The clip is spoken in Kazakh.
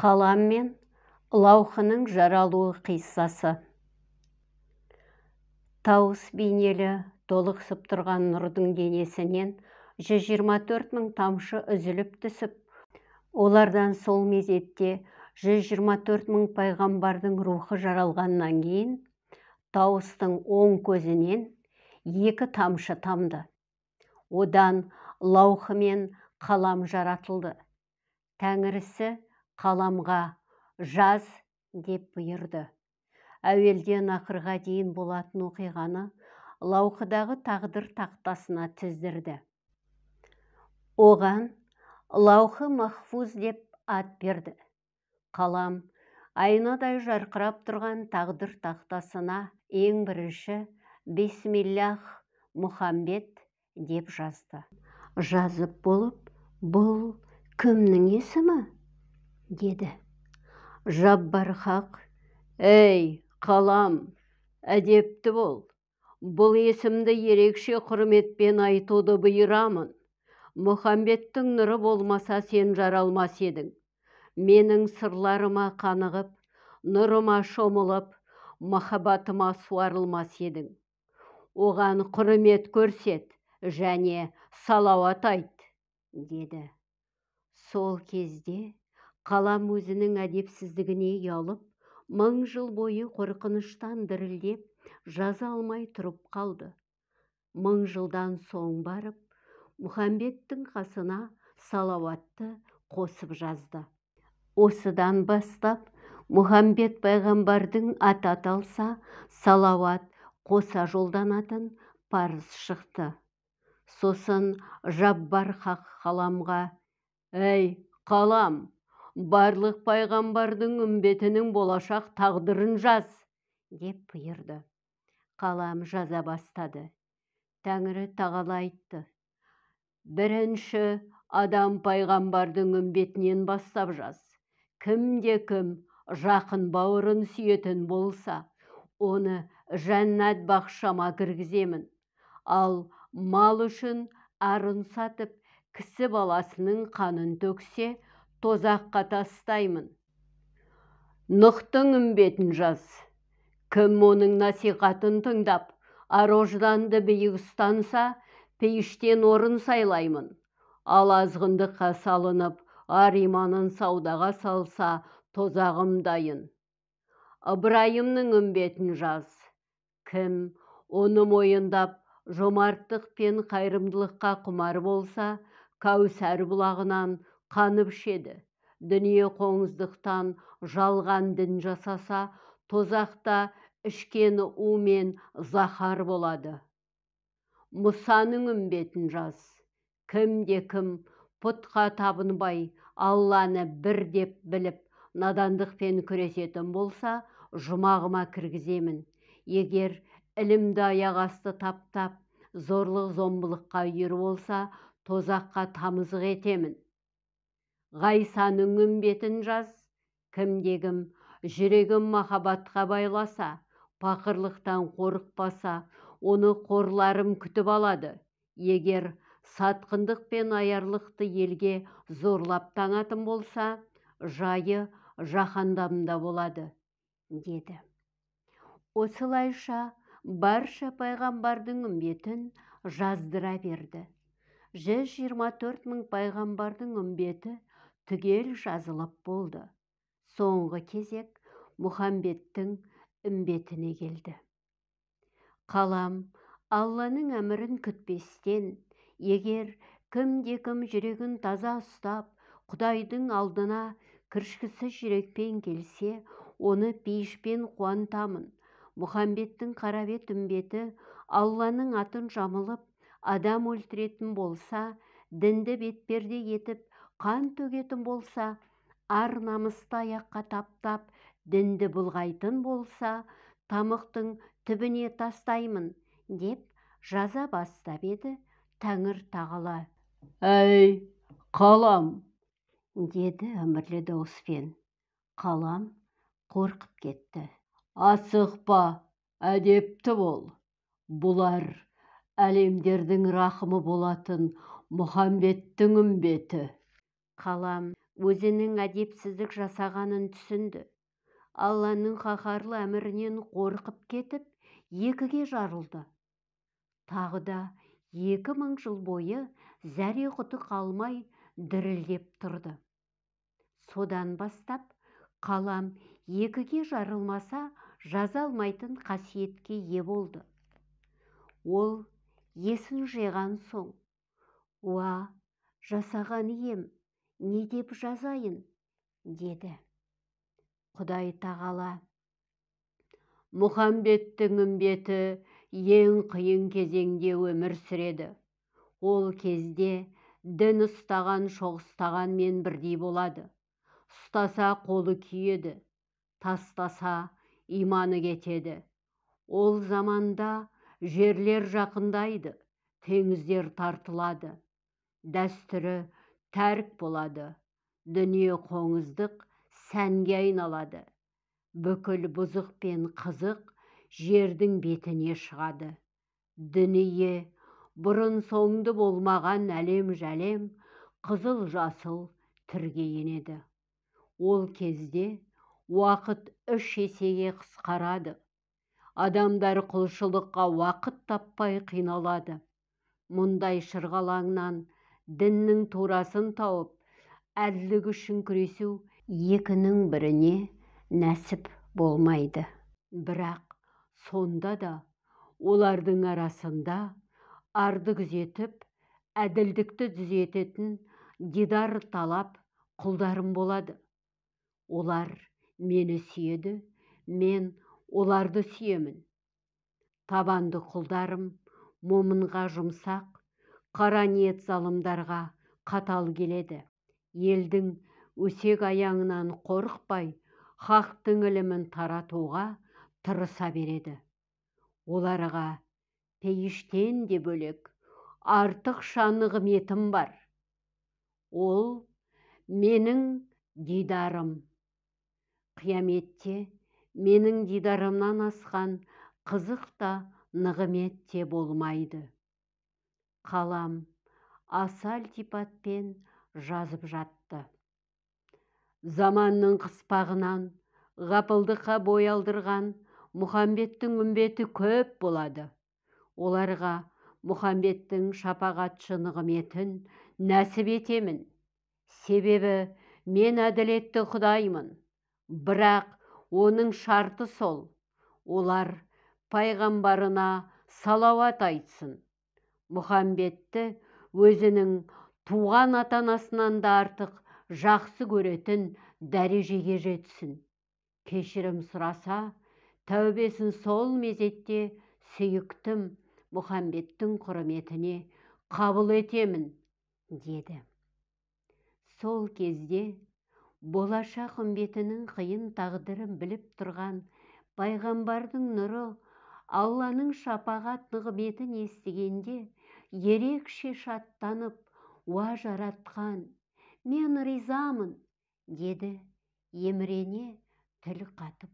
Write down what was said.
Қалам мен Лаухының жаралуы қиссасы. Тауыс бейнелі толықсып тұрған нұрдың денесінен 124 мың тамшы үзіліп түсіп, олардан сол мезетте 124 мың пайғамбардың рухы жаралғаннан кейін, тауыстың оң көзінен 2 тамшы тамды. Одан лаухы мен қалам жаратылды. Тәңірісі қаламға жаз деп бұйырды. Әуелден ақырға дейін болатын оқиғаны лаухыдағы тағдыр тақтасына тіздірді. Оған лаухы махфуз деп ат берді. Қалам айнадай жарқырап тұрған тағдыр тақтасына ең бірінші бисмиллах Мұхамбет деп жазды. Жазып болып, бұл кімнің есімі? Деді. Жаббар хақ, ей қалам, әдепті бол. Бұл есімді ерекше құрметпен айтуды бұйырамын. Мұхамбеттің нұры болмаса сен жаралмас едің. Менің сырларыма қанығып, нұрыма шомылып, махаббатыма суарылмас едің. Оған құрмет көрсет және салауат айт, деді. Сол кезде қалам өзінің әдепсіздігіне ұялып, 1000 жыл бойы қорқыныштан дірілдеп, жаза алмай тұрып қалды. 1000 жылдан соң барып, Мұхамбеттің қасына салауатты қосып жазды. Осыдан бастап, Мұхамбет пайғамбардың аты аталса, салауат қоса жолданатын парыз шықты. Сосын Жаббар хақ қаламға, ей қалам, барлық пайғамбардың үмбетінің болашақ тағдырын жаз, деп бұйырды. Қалам жаза бастады. Тәңірі тағала айтты. Бірінші адам пайғамбардың үмбетінен бастап жаз. Кімде-кім жақын бауырын сүйетін болса, оны жәннат бақшама кіргіземін. Ал мал үшін арын сатып, кісі баласының қанын төксе, тозаққа тастаймын. Нұхтың үмбетін жаз. Кім оның насихатын тыңдап, ар-ожданды биік ұстанса, пейіштен орын сайлаймын. Ал азғындыққа салынып, ар-иманын саудаға салса, тозағым дайын. Ыбырайымның үмбетін жаз. Кім оны мойындап, жомарттық пен қайырымдылыққа құмар болса, Кәусар бұлағынан қанып ішеді. Дүние қоңыздықтан жалған дін жасаса, тозақта ішкені у мен захар болады. Мұсаның үмбетін жаз. Кімде-кім пұтқа табынбай, Алланы бір деп біліп, надандықпен күресетін болса, жұмағыма кіргіземін. Егер ілімді аяқ асты таптап, зорлық-зомбылыққа үйір болса, тозаққа тамызық етемін. Ғайсаның үмбетін жаз. Кімде-кім жүрегім махаббатқа байласа, пақырлықтан қорықпаса, оны қорларым күтіп алады. Егер сатқындық пен аярлықты елге зорлап таңатын болса, жайы жаһаннамда болады, деді. Осылайша барша пайғамбардың үмбетін жаздыра берді. 124 мың пайғамбардың үмбеті түгел жазылып болды. Соңғы кезек Мұхамбеттің үмбетіне келді. Қалам Алланың әмірін күтпестен, егер кімде-кім жүрегін таза ұстап, Құдайдың алдына кіршкісіз жүрекпен келсе, оны пейішпен қуантамын. Мұхамбеттің қарабет үмбеті Алланың атын жамылып, адам өлтіретін болса, дінді бетперде етіп, қан төгетін болса, ар намысты аяққа таптап, дінді бұлғайтын болса, тамұқтың түбіне тастаймын, деп жаза бастап еді. Тәңір тағала, әй қалам, деді әмірлі дауыспен. Қалам қорқып кетті. Асықпа, әдепті бол. Бұлар әлемдердің рахымы болатын Мұхамбеттің үмбеті. Қалам өзінің әдепсіздік жасағанын түсінді. Алланың қаһарлы әмірінен қорқып кетіп, екіге жарылды. Тағы да 2000 жыл бойы зәре-құты қалмай дірілдеп тұрды. Содан бастап қалам екіге жарылмаса жаза алмайтын қасиетке ие болды. Ол есін жиған соң, «Уа, жасаған ем, не деп жазайын?» деді. Құдай тағала: «Мұхаммедтің үмбеті ең қиын кезеңде өмір сүреді. Ол кезде дін ұстаған шоғыстағанмен бірдей болады. Ұстаса қолы күйеді, тастаса иманы кетеді. Ол заманда жерлер жақындайды, теңіздер тартылады, дәстүрі тәрк болады, дүние қоңыздық сәнге айналады. Бүкіл бұзық пен қызық жердің бетіне шығады. Дүние бұрын соңды болмаған әлем-жәлем қызыл-жасыл түрге енеді. Ол кезде уақыт 3 есеге қысқарады. Адамдар құлшылыққа уақыт таппай қиналады. Мұндай шырғалаңнан діннің турасын тауып, әділдік үшін күресу екінің біріне нәсіп болмайды. Бірақ сонда да олардың арасында арды күзетіп, әділдікті түзететін дидар талап құлдарым болады. Олар мені сүйеді, мен оларды сүйемін. Табанды құлдарым момынға жұмсақ, қара ниет залымдарға қатал келеді. Елдің өсек аяңынан қорықпай, хақтың ілімін таратуға тырыса береді. Оларға пейіштен де бөлек артықша нығметім бар. Ол менің дидарым. Қияметте менің дидарымнан асқан қызық та нығмет те болмайды. Қалам аса ілтипатпен жазып жатты. Заманның қыспағынан ғапылдыққа бой алдырған Мұхаммедтің үмбеті көп болады. Оларға Мұхаммедтің шапағатшы нығметін нәсіп етемін. Себебі мен әділетті Құдаймын. Бірақ оның шарты сол: олар пайғамбарына салауат айтсын. Мұхаммедті өзінің туған ата-анасынан да артық жақсы көретін дәрежеге жетсін. Кешірім сұраса, тәубесін сол мезетте сүйіктім Мұхаммедтің құрметіне қабыл етемін, деді. Сол кезде болашақ үмбетінің қиын тағдырын біліп тұрған пайғамбардың нұры Алланың шапағат нығметін естігенде ерекше шаттанып, «Уа жаратқан, мен ризамын», деді, емірене тіл қатып.